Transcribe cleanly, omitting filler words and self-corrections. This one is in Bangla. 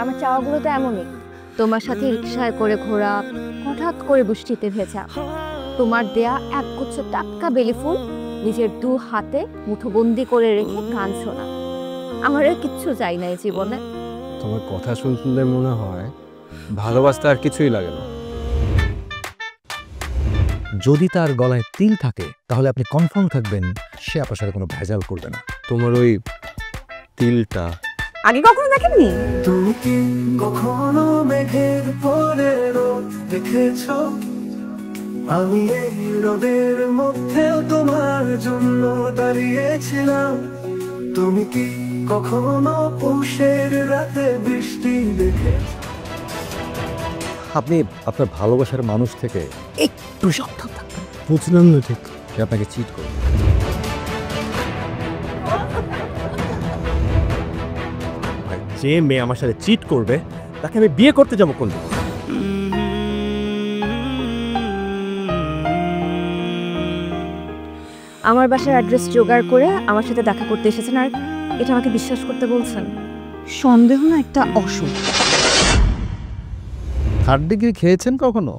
আমার চাওয়াগুলো তো এমনই, তোমার সাথে রিকশায় করে ঘোরা, হঠাৎ করে বৃষ্টিতে ভেজা, তোমার দেয়া একগুচ্ছ টাটকা বেলি ফুল নিজের দু হাতে মুঠোবন্দি করে রেখে গান শোনা। আমার আর কিচ্ছু চাই না এই জীবনে। তোমার কথা শুনলে মনে হয় ভালোবাসতে আর কিছুই লাগে না। যদি তার গলায় তিল থাকে তাহলে আপনি কনফার্ম থাকবেন সে আপনার সাথে কোনো ভেজাল করবে না। তোমার ওই তিলটা আগে কখনো দেখেননি? তুমি কি কখনো মেঘের পরে রোদ দেখেছো? আমি এই রোদের মধ্যেও তোমার জন্য দাঁড়িয়েছিলাম। তুমি কি কখনো পৌষের রাতে বৃষ্টি দেখেছো? আপনি আপনার ভালোবাসার মানুষ থেকে একটু সাবধান থাকবেন। বুঝলাম না ঠিক সে আপনাকে চিট করবে। যে মেয়ে আমার সাথে চিট করবে তাকে আমি বিয়ে করতে যাবো কোন দিন? আমার বাসার অ্যাড্রেস জোগাড় করে আমার সাথে দেখা করতে এসেছেন, আর এটা আমাকে বিশ্বাস করতে বলছেন? সন্দেহ না একটা অসুখ। থার্ড ডিগ্রি খেয়েছেন কখনো?